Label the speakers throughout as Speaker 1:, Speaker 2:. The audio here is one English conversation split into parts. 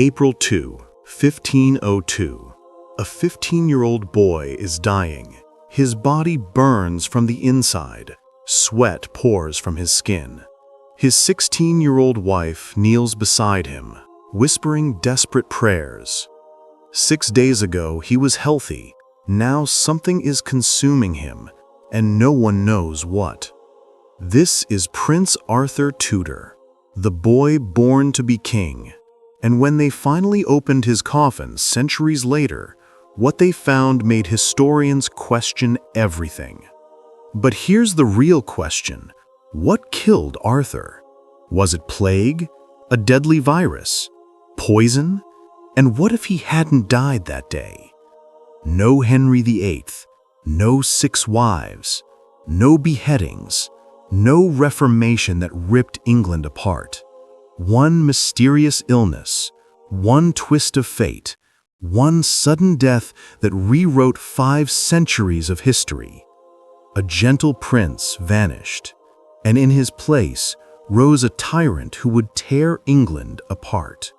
Speaker 1: April 2, 1502. A 15-year-old boy is dying. His body burns from the inside. Sweat pours from his skin. His 16-year-old wife kneels beside him, whispering desperate prayers. 6 days ago, he was healthy. Now something is consuming him, and no one knows what. This is Prince Arthur Tudor, the boy born to be king. And when they finally opened his coffin centuries later, what they found made historians question everything. But here's the real question. What killed Arthur? Was it plague? A deadly virus? Poison? And what if he hadn't died that day? No Henry VIII, no 6 wives, no beheadings, no Reformation that ripped England apart. One mysterious illness, one twist of fate, one sudden death that rewrote 5 centuries of history. A gentle prince vanished, and in his place rose a tyrant who would tear England apart.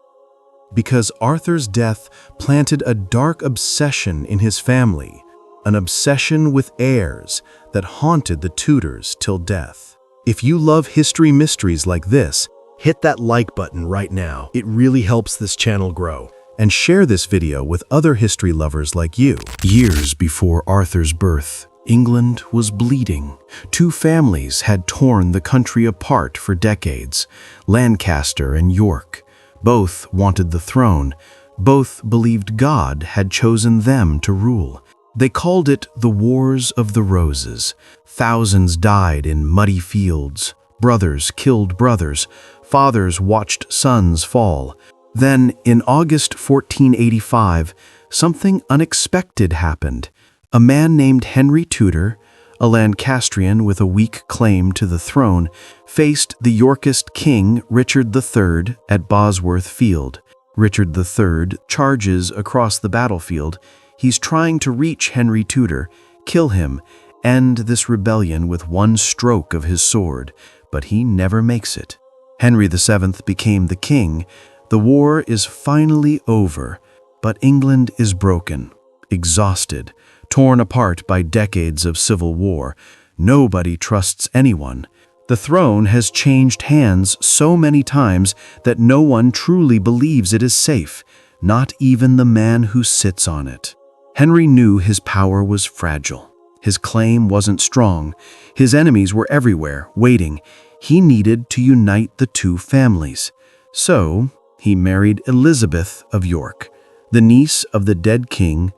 Speaker 1: Because Arthur's death planted a dark obsession in his family, an obsession with heirs that haunted the Tudors till death. If you love history mysteries like this, hit that like button right now. It really helps this channel grow. And share this video with other history lovers like you. Years before Arthur's birth, England was bleeding. 2 families had torn the country apart for decades, Lancaster and York. Both wanted the throne. Both believed God had chosen them to rule. They called it the Wars of the Roses. Thousands died in muddy fields. Brothers killed brothers. Fathers watched sons fall. Then, in August 1485, something unexpected happened. A man named Henry Tudor, a Lancastrian with a weak claim to the throne, faced the Yorkist king Richard III at Bosworth Field. Richard III charges across the battlefield. He's trying to reach Henry Tudor, kill him, end this rebellion with one stroke of his sword, but he never makes it. Henry VII became the king. The war is finally over, but England is broken, exhausted, torn apart by decades of civil war. Nobody trusts anyone. The throne has changed hands so many times that no one truly believes it is safe, not even the man who sits on it. Henry knew his power was fragile. His claim wasn't strong. His enemies were everywhere, waiting. He needed to unite the 2 families. So, he married Elizabeth of York, the niece of the dead king,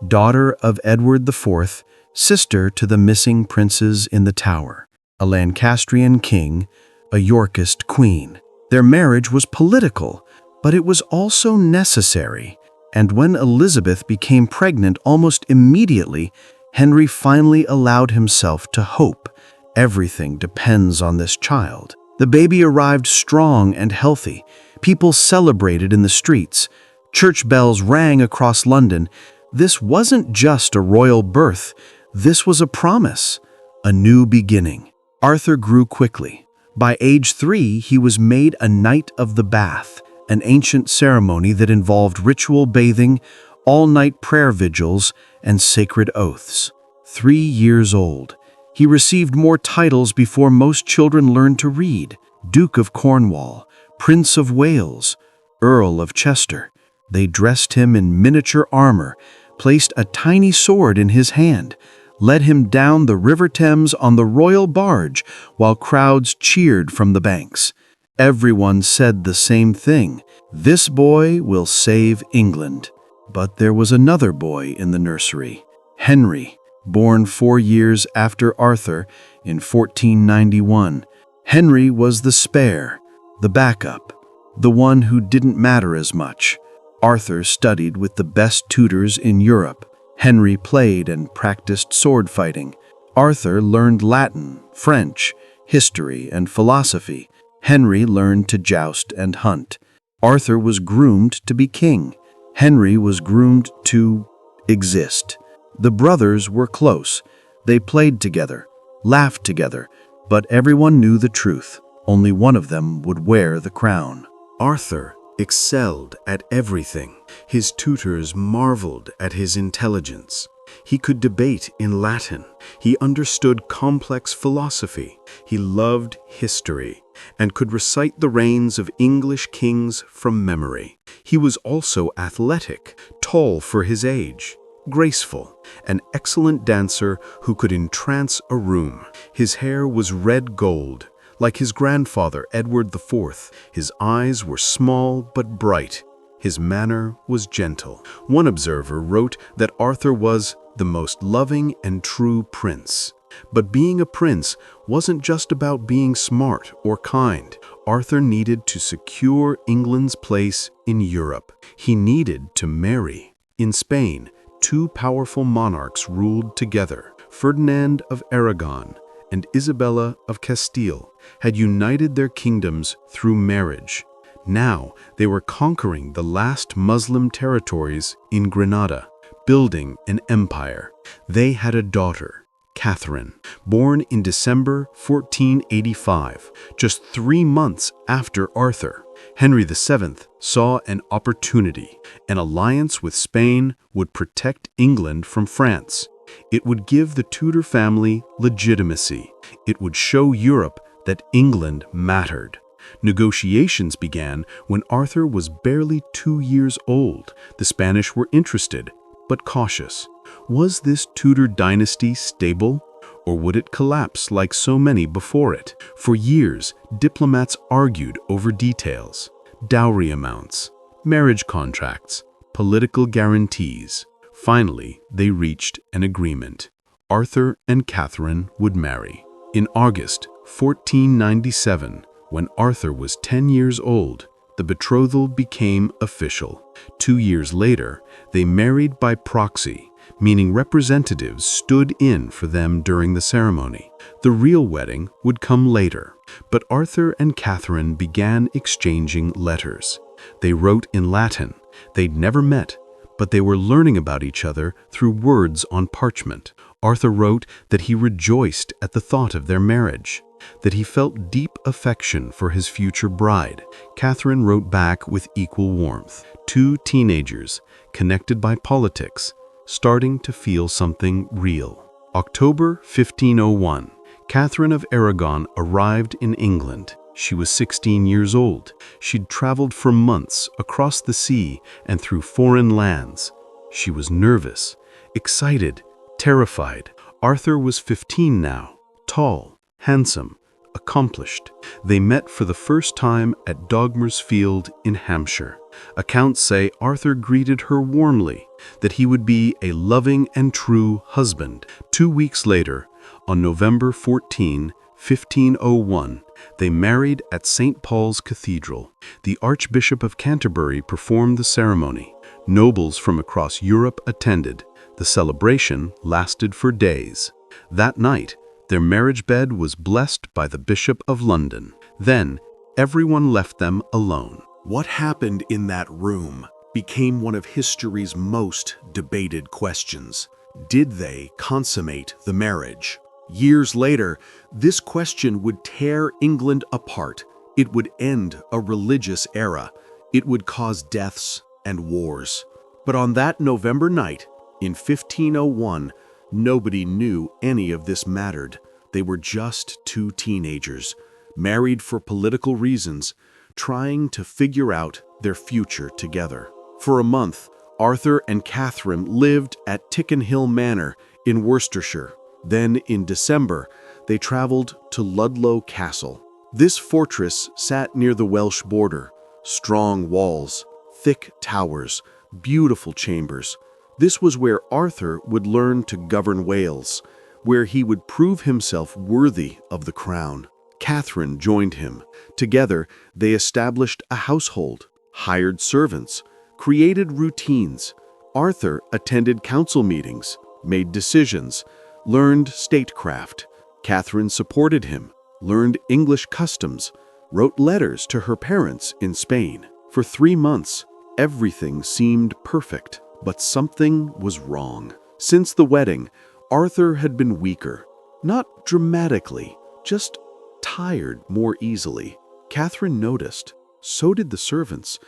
Speaker 1: daughter of Edward IV, sister to the missing princes in the Tower, a Lancastrian king, a Yorkist queen. Their marriage was political, but it was also necessary. And when Elizabeth became pregnant almost immediately, Henry finally allowed himself to hope. Everything depends on this child. The baby arrived strong and healthy. People celebrated in the streets. Church bells rang across London. This wasn't just a royal birth. This was a promise, a new beginning. Arthur grew quickly. By age 3, he was made a Knight of the Bath, an ancient ceremony that involved ritual bathing, all-night prayer vigils, and sacred oaths. 3 years old. He received more titles before most children learned to read. Duke of Cornwall, Prince of Wales, Earl of Chester. They dressed him in miniature armor, placed a tiny sword in his hand, led him down the River Thames on the royal barge while crowds cheered from the banks. Everyone said the same thing: this boy will save England. But there was another boy in the nursery, Henry, born 4 years after Arthur in 1491. Henry was the spare, the backup, the one who didn't matter as much. Arthur studied with the best tutors in Europe. Henry played and practiced sword fighting. Arthur learned Latin, French, history, and philosophy. Henry learned to joust and hunt. Arthur was groomed to be king. Henry was groomed to exist. The brothers were close. They played together, laughed together, but everyone knew the truth. Only one of them would wear the crown. Arthur excelled at everything. His tutors marveled at his intelligence. He could debate in Latin. He understood complex philosophy. He loved history and could recite the reigns of English kings from memory. He was also athletic, tall for his age, graceful, an excellent dancer who could entrance a room. His hair was red gold, like his grandfather Edward IV. His eyes were small but bright. His manner was gentle. One observer wrote that Arthur was the most loving and true prince. But being a prince wasn't just about being smart or kind. Arthur needed to secure England's place in Europe. He needed to marry. In Spain, two powerful monarchs ruled together. Ferdinand of Aragon and Isabella of Castile had united their kingdoms through marriage. Now they were conquering the last Muslim territories in Granada, building an empire. They had a daughter, Catherine, born in December 1485, just 3 months after Arthur. Henry VII saw an opportunity. An alliance with Spain would protect England from France. It would give the Tudor family legitimacy. It would show Europe that England mattered. Negotiations began when Arthur was barely 2 years old. The Spanish were interested, but cautious. Was this Tudor dynasty stable, or would it collapse like so many before it? For years, diplomats argued over details: dowry amounts, marriage contracts, political guarantees. Finally, they reached an agreement. Arthur and Catherine would marry. In August 1497, when Arthur was 10 years old, the betrothal became official. 2 years later, they married by proxy, meaning representatives stood in for them during the ceremony. The real wedding would come later, but Arthur and Catherine began exchanging letters. They wrote in Latin. They'd never met, but they were learning about each other through words on parchment. Arthur wrote that he rejoiced at the thought of their marriage, that he felt deep affection for his future bride. Catherine wrote back with equal warmth. Two teenagers, connected by politics, starting to feel something real. October 1501, Catherine of Aragon arrived in England. She was 16 years old. She'd traveled for months across the sea and through foreign lands. She was nervous, excited, terrified. Arthur was 15 now, tall, handsome, accomplished. They met for the first time at Dogmer's Field in Hampshire. Accounts say Arthur greeted her warmly, that he would be a loving and true husband. 2 weeks later, on November 14, 1501, they married at St. Paul's Cathedral. The Archbishop of Canterbury performed the ceremony. Nobles from across Europe attended. The celebration lasted for days. That night, their marriage bed was blessed by the Bishop of London. Then, everyone left them alone. What happened in that room became one of history's most debated questions. Did they consummate the marriage? Years later, this question would tear England apart. It would end a religious era. It would cause deaths and wars. But on that November night, in 1501, nobody knew any of this mattered. They were just two teenagers, married for political reasons, trying to figure out their future together. For a month, Arthur and Catherine lived at Tickenhill Manor in Worcestershire. Then, in December, they traveled to Ludlow Castle. This fortress sat near the Welsh border. Strong walls, thick towers, beautiful chambers. This was where Arthur would learn to govern Wales, where he would prove himself worthy of the crown. Catherine joined him. Together, they established a household, hired servants, created routines. Arthur attended council meetings, made decisions, learned statecraft. Catherine supported him, learned English customs, wrote letters to her parents in Spain. For 3 months, everything seemed perfect, but something was wrong. Since the wedding, Arthur had been weaker, not dramatically, just tired more easily. Catherine noticed. So did the servants,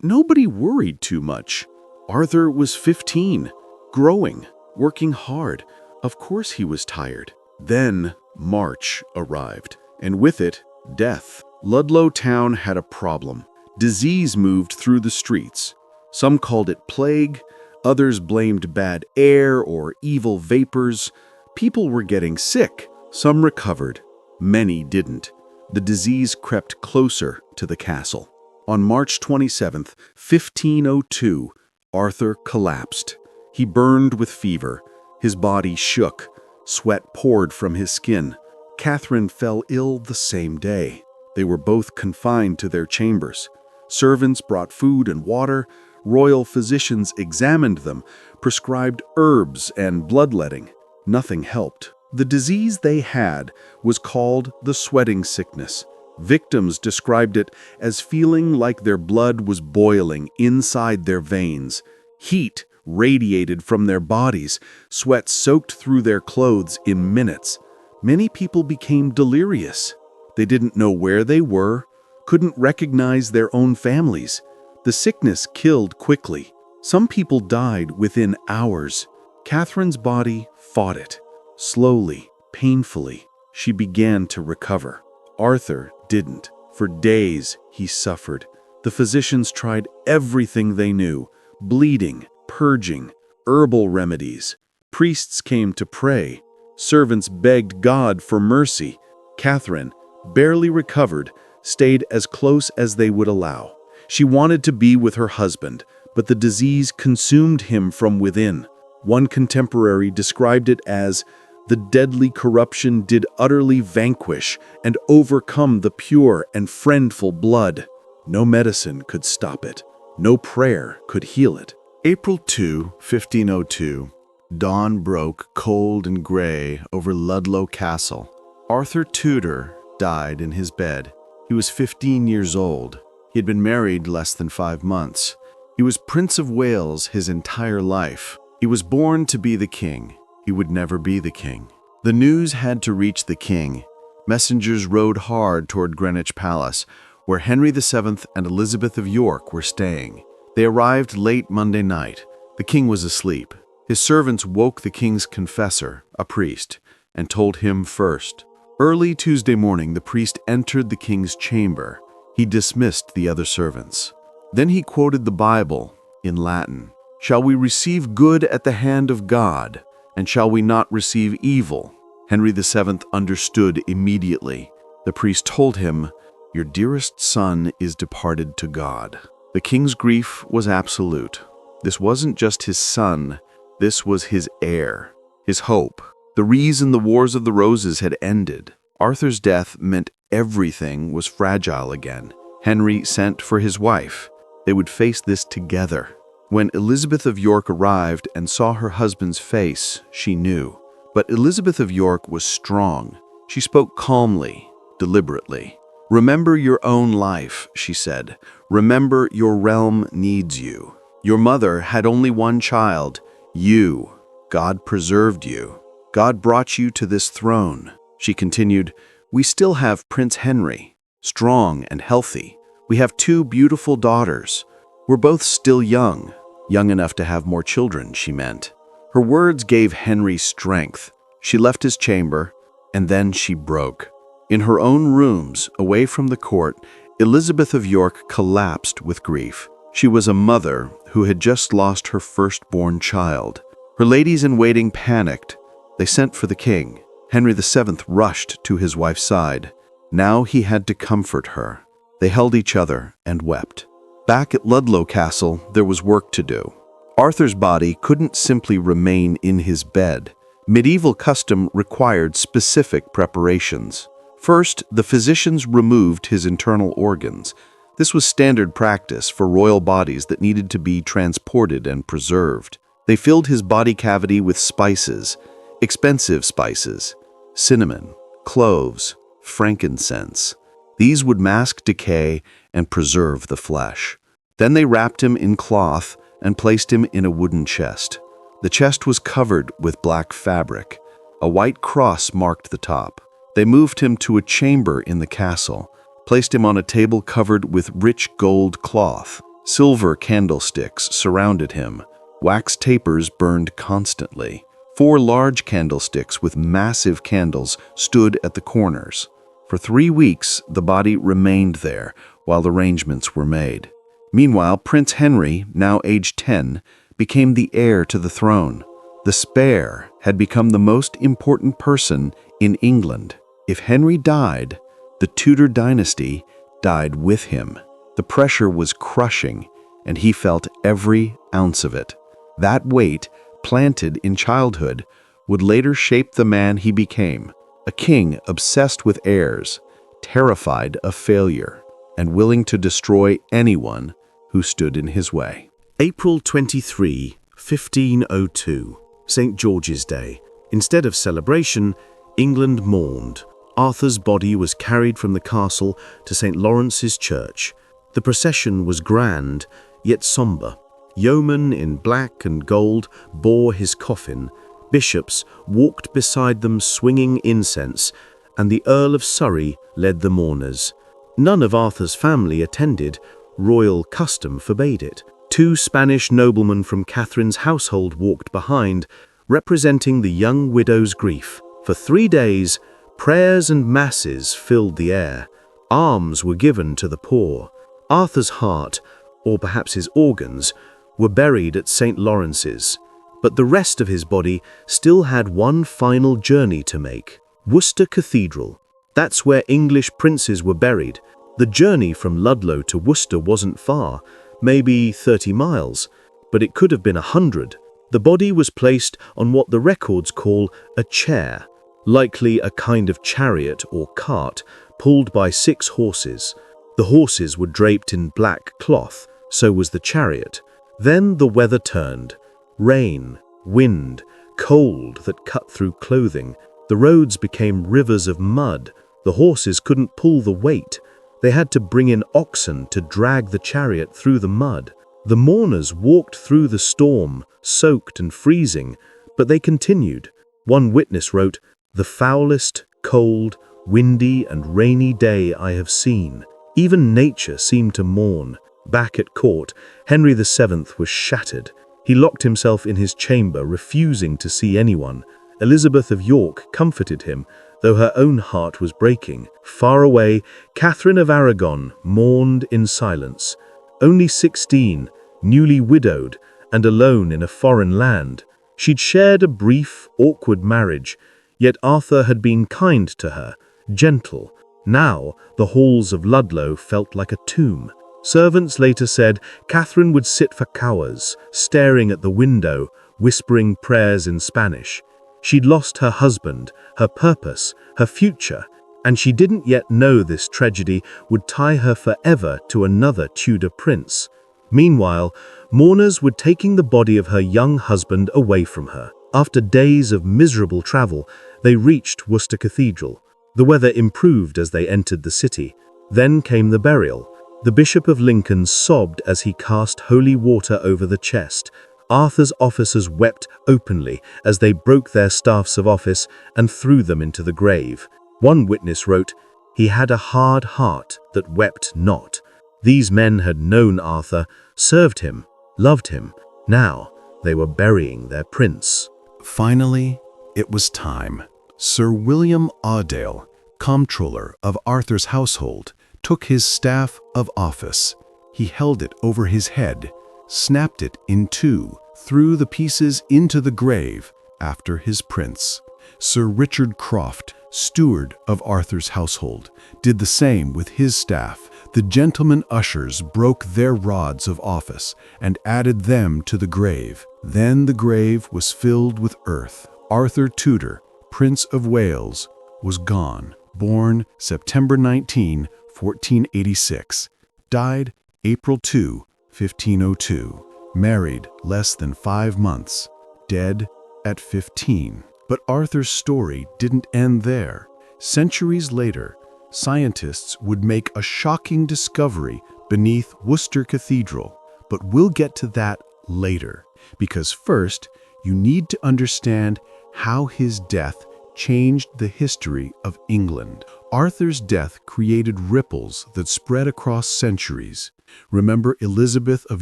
Speaker 2: nobody worried too much. Arthur was 15, growing, working hard. Of course he was tired. Then March arrived, and with it, death. Ludlow town had a problem. Disease moved through the streets. Some called it plague, others blamed bad air or evil vapors. People were getting sick. Some recovered. Many didn't. The disease crept closer to the castle. On March 27th, 1502, Arthur collapsed. He burned with fever. His body shook. Sweat poured from his skin. Catherine fell ill the same day. They were both confined to their chambers. Servants brought food and water. Royal physicians examined them, prescribed herbs and bloodletting. Nothing helped. The disease they had was called the sweating sickness. Victims described it as feeling like their blood was boiling inside their veins. Heat radiated from their bodies. Sweat soaked through their clothes in minutes. Many people became delirious. They didn't know where they were, couldn't recognize their own families. The sickness killed quickly. Some people died within hours. Catherine's body fought it. Slowly, painfully, she began to recover. Arthur didn't. For days, he suffered. The physicians tried everything they knew: bleeding, purging, herbal remedies. Priests came to pray. Servants begged God for mercy. Catherine, barely recovered, stayed as close as they would allow. She wanted to be with her husband, but the disease consumed him from within. One contemporary described it as, "The deadly corruption did utterly vanquish and overcome the pure and friendful blood." No medicine could stop it. No prayer could heal it.
Speaker 1: April 2, 1502. Dawn broke cold and gray over Ludlow Castle. Arthur Tudor died in his bed. He was 15 years old. He had been married less than 5 months. He was Prince of Wales his entire life. He was born to be the king. He would never be the king. The news had to reach the king. Messengers rode hard toward Greenwich Palace, where Henry VII and Elizabeth of York were staying. They arrived late Monday night. The king was asleep. His servants woke the king's confessor, a priest, and told him first. Early Tuesday morning, the priest entered the king's chamber. He dismissed the other servants. Then he quoted the Bible in Latin. "Shall we receive good at the hand of God, and shall we not receive evil?" Henry VII understood immediately. The priest told him, "Your dearest son is departed to God." The king's grief was absolute. This wasn't just his son, this was his heir, his hope, the reason the Wars of the Roses had ended. Arthur's death meant everything was fragile again. Henry sent for his wife. They would face this together. When Elizabeth of York arrived and saw her husband's face, she knew. But Elizabeth of York was strong. She spoke calmly, deliberately. "Remember your own life," she said. "Remember your realm needs you. Your mother had only one child, you. God preserved you. God brought you to this throne." She continued, "We still have Prince Henry, strong and healthy. We have 2 beautiful daughters. We're both still young enough to have more children," she meant. Her words gave Henry strength. She left his chamber, and then she broke. In her own rooms, away from the court, Elizabeth of York collapsed with grief. She was a mother who had just lost her firstborn child. Her ladies-in-waiting panicked. They sent for the king. Henry VII rushed to his wife's side. Now he had to comfort her. They held each other and wept. Back at Ludlow Castle, there was work to do. Arthur's body couldn't simply remain in his bed. Medieval custom required specific preparations. First, the physicians removed his internal organs. This was standard practice for royal bodies that needed to be transported and preserved. They filled his body cavity with spices, expensive spices, cinnamon, cloves, frankincense. These would mask decay and preserve the flesh. Then they wrapped him in cloth and placed him in a wooden chest. The chest was covered with black fabric. A white cross marked the top. They moved him to a chamber in the castle, placed him on a table covered with rich gold cloth.
Speaker 2: Silver candlesticks surrounded him. Wax tapers burned constantly. 4 large candlesticks with massive candles stood at the corners. For 3 weeks, the body remained there while arrangements were made. Meanwhile, Prince Henry, now aged 10, became the heir to the throne. The spare had become the most important person in England. If Henry died, the Tudor dynasty died with him. The pressure was crushing, and he felt every ounce of it. That weight, planted in childhood, would later shape the man he became, a king obsessed with heirs, terrified of failure, and willing to destroy anyone who stood in his way.
Speaker 1: April 23, 1502, St. George's Day. Instead of celebration, England mourned. Arthur's body was carried from the castle to St. Lawrence's Church. The procession was grand, yet sombre. Yeomen in black and gold bore his coffin. Bishops walked beside them swinging incense, and the Earl of Surrey led the mourners. None of Arthur's family attended. Royal custom forbade it. 2 Spanish noblemen from Catherine's household walked behind, representing the young widow's grief. For 3 days, prayers and masses filled the air. Alms were given to the poor. Arthur's heart, or perhaps his organs, were buried at St. Lawrence's, but the rest of his body still had one final journey to make. Worcester Cathedral. That's where English princes were buried. The journey from Ludlow to Worcester wasn't far, maybe 30 miles, but it could have been 100. The body was placed on what the records call a chair, likely a kind of chariot or cart pulled by 6 horses. The horses were draped in black cloth, so was the chariot. Then the weather turned. Rain, wind, cold that cut through clothing. The roads became rivers of mud. The horses couldn't pull the weight. They had to bring in oxen to drag the chariot through the mud. The mourners walked through the storm, soaked and freezing, but they continued. One witness wrote, "The foulest, cold, windy and rainy day I have seen. Even nature seemed to mourn." Back at court, Henry VII was shattered. He locked himself in his chamber, refusing to see anyone. Elizabeth of York comforted him, though her own heart was breaking. Far away, Catherine of Aragon mourned in silence. Only 16, newly widowed, and alone in a foreign land. She'd shared a brief, awkward marriage, yet Arthur had been kind to her, gentle. Now, the halls of Ludlow felt like a tomb. Servants later said Catherine would sit for hours, staring at the window, whispering prayers in Spanish. She'd lost her husband, her purpose, her future, and she didn't yet know this tragedy would tie her forever to another Tudor prince. Meanwhile, mourners were taking the body of her young husband away from her. After days of miserable travel, they reached Worcester Cathedral. The weather improved as they entered the city. Then came the burial. The Bishop of Lincoln sobbed as he cast holy water over the chest. Arthur's officers wept openly as they broke their staffs of office and threw them into the grave. One witness wrote, "He had a hard heart that wept not." These men had known Arthur, served him, loved him. Now they were burying their prince.
Speaker 2: Finally, it was time. Sir William Audale, comptroller of Arthur's household, took his staff of office. He held it over his head, snapped it in two, threw the pieces into the grave after his prince. Sir Richard Croft, steward of Arthur's household, did the same with his staff. The gentlemen ushers broke their rods of office and added them to the grave. Then the grave was filled with earth. Arthur Tudor, Prince of Wales, was gone. Born September 19, 1486. Died April 2, 1502. Married less than 5 months. Dead at 15. But Arthur's story didn't end there. Centuries later, scientists would make a shocking discovery beneath Worcester Cathedral. But we'll get to that later, because first, you need to understand how his death changed the history of England. Arthur's death created ripples that spread across centuries. Remember Elizabeth of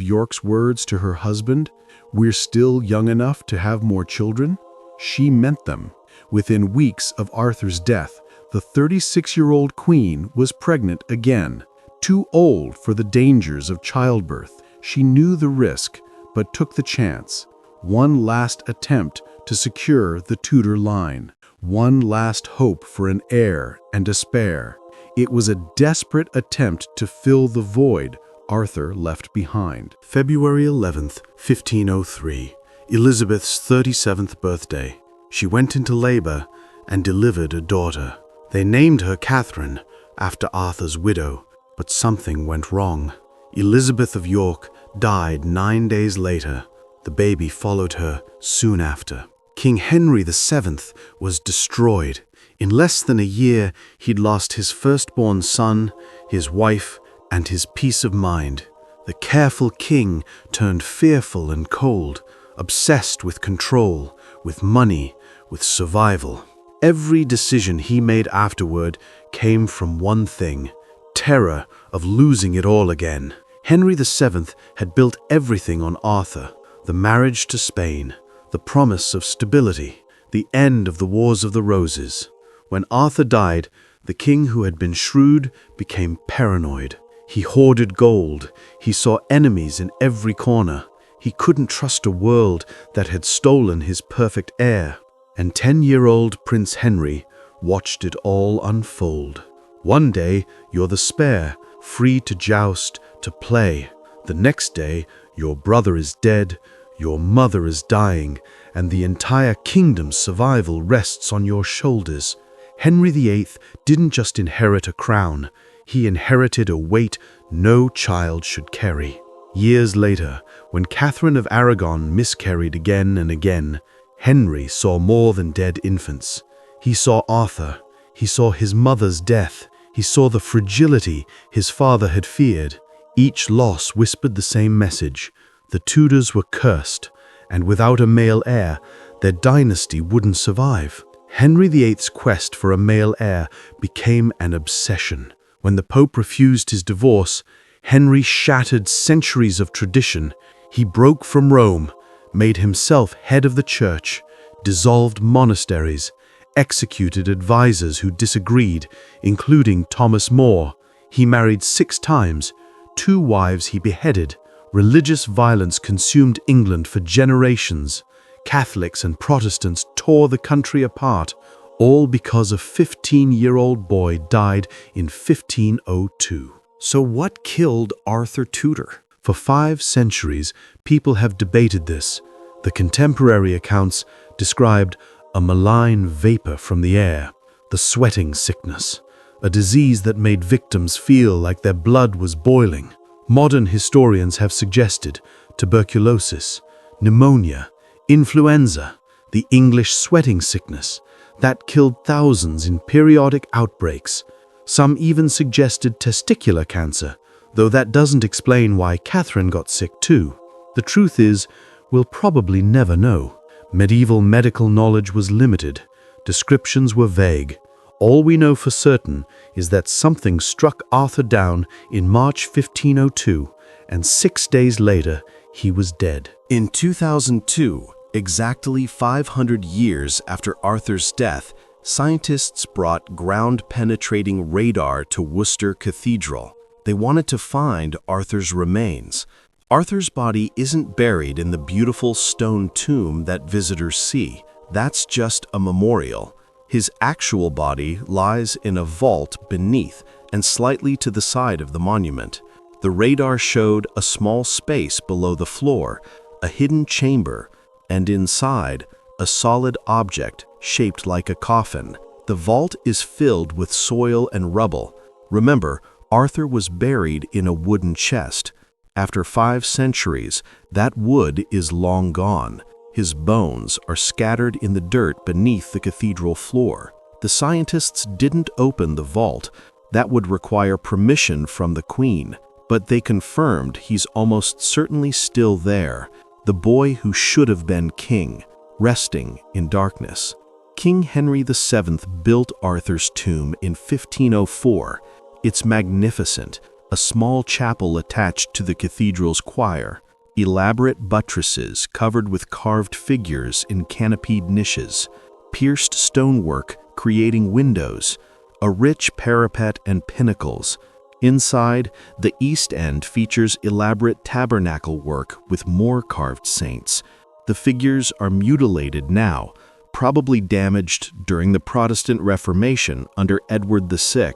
Speaker 2: York's words to her husband, "We're still young enough to have more children"? She meant them. Within weeks of Arthur's death, the 36-year-old queen was pregnant again. Too old for the dangers of childbirth, she knew the risk, but took the chance. One last attempt to secure the Tudor line. One last hope for an heir and a spare. It was a desperate attempt to fill the void Arthur left behind.
Speaker 1: February 11th, 1503, Elizabeth's 37th birthday. She went into labor and delivered a daughter. They named her Catherine, after Arthur's widow, but something went wrong. Elizabeth of York died 9 days later. The baby followed her soon after. King Henry VII was destroyed. In less than a year, he'd lost his firstborn son, his wife, and his peace of mind. The careful king turned fearful and cold, obsessed with control, with money, with survival. Every decision he made afterward came from one thing: terror of losing it all again. Henry VII had built everything on Arthur: the marriage to Spain, the promise of stability, the end of the Wars of the Roses. When Arthur died, the king who had been shrewd became paranoid. He hoarded gold. He saw enemies in every corner. He couldn't trust a world that had stolen his perfect heir. And 10-year-old Prince Henry watched it all unfold. One day, you're the spare, free to joust, to play. The next day, your brother is dead, your mother is dying, and the entire kingdom's survival rests on your shoulders. Henry VIII didn't just inherit a crown, he inherited a weight no child should carry. Years later, when Catherine of Aragon miscarried again and again, Henry saw more than dead infants. He saw Arthur, he saw his mother's death, he saw the fragility his father had feared. Each loss whispered the same message: the Tudors were cursed, and without a male heir, their dynasty wouldn't survive. Henry VIII's quest for a male heir became an obsession. When the Pope refused his divorce, Henry shattered centuries of tradition. He broke from Rome, made himself head of the church, dissolved monasteries, executed advisors who disagreed, including Thomas More. He married 6 times, 2 wives he beheaded. Religious violence consumed England for generations. Catholics and Protestants tore the country apart, all because a 15-year-old boy died in 1502. So what killed Arthur Tudor? For 5 centuries, people have debated this. The contemporary accounts described a malign vapor from the air, the sweating sickness, a disease that made victims feel like their blood was boiling. Modern historians have suggested tuberculosis, pneumonia, influenza, the English sweating sickness that killed thousands in periodic outbreaks. Some even suggested testicular cancer, though that doesn't explain why Catherine got sick too. The truth is, we'll probably never know. Medieval medical knowledge was limited. Descriptions were vague. All we know for certain is that something struck Arthur down in March 1502, and 6 days later, he was dead. In 2002, exactly 500 years after Arthur's death, scientists brought ground-penetrating radar to Worcester Cathedral. They wanted to find Arthur's remains. Arthur's body isn't buried in the beautiful stone tomb that visitors see. That's just a memorial. His actual body lies in a vault beneath and slightly to the side of the monument. The radar showed a small space below the floor, a hidden chamber, and inside, a solid object shaped like a coffin. The vault is filled with soil and rubble. Remember, Arthur was buried in a wooden chest. After 5 centuries, that wood is long gone. His bones are scattered in the dirt beneath the cathedral floor. The scientists didn't open the vault. That would require permission from the Queen. But they confirmed he's almost certainly still there, the boy who should have been king, resting in darkness. King Henry VII built Arthur's tomb in 1504. It's magnificent, a small chapel attached to the cathedral's choir, elaborate buttresses covered with carved figures in canopied niches, pierced stonework creating windows, a rich parapet and pinnacles. Inside, the east end features elaborate tabernacle work with more carved saints. The figures are mutilated now, probably damaged during the Protestant Reformation under Edward VI,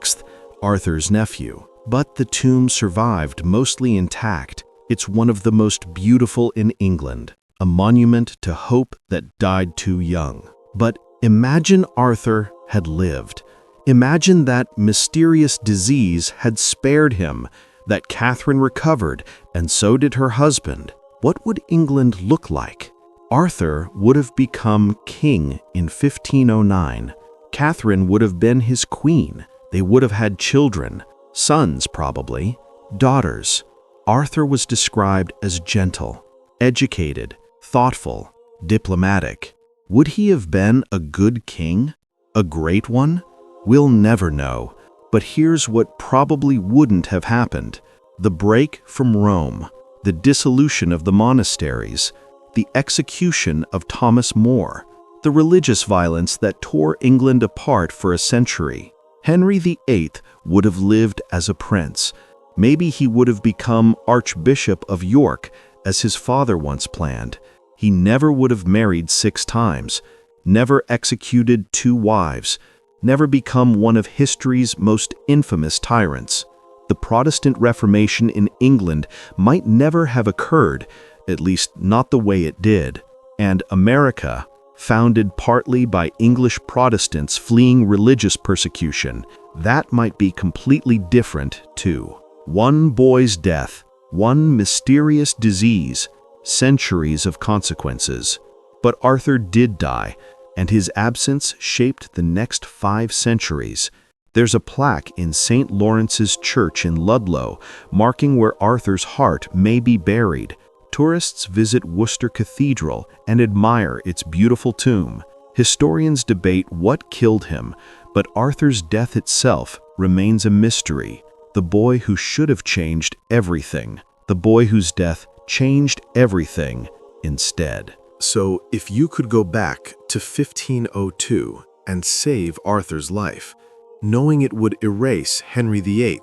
Speaker 1: Arthur's nephew. But the tomb survived mostly intact. It's one of the most beautiful in England, a monument to hope that died too young. But imagine Arthur had lived. Imagine that mysterious disease had spared him, that Catherine recovered, and so did her husband. What would England look like? Arthur would have become king in 1509. Catherine would have been his queen. They would have had children, sons probably, daughters. Arthur was described as gentle, educated, thoughtful, diplomatic. Would he have been a good king? A great one? We'll never know. But here's what probably wouldn't have happened. The break from Rome, the dissolution of the monasteries, the execution of Thomas More, the religious violence that tore England apart for a century. Henry VIII would have lived as a prince. Maybe he would have become Archbishop of York, as his father once planned. He never would have married 6 times, never executed 2 wives, never become one of history's most infamous tyrants. The Protestant Reformation in England might never have occurred, at least not the way it did. And America, founded partly by English Protestants fleeing religious persecution, that might be completely different too. One boy's death, one mysterious disease, centuries of consequences. But Arthur did die, and his absence shaped the next 5 centuries. There's a plaque in St. Lawrence's Church in Ludlow, marking where Arthur's heart may be buried. Tourists visit Worcester Cathedral and admire its beautiful tomb. Historians debate what killed him, but Arthur's death itself remains a mystery. The boy who should have changed everything. The boy whose death changed everything instead.
Speaker 3: So, if you could go back to 1502 and save Arthur's life, knowing it would erase Henry VIII,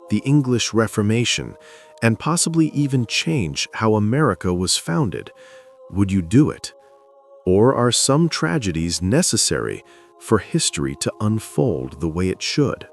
Speaker 3: the English Reformation, and possibly even change how America was founded, would you do it? Or are some tragedies necessary for history to unfold the way it should?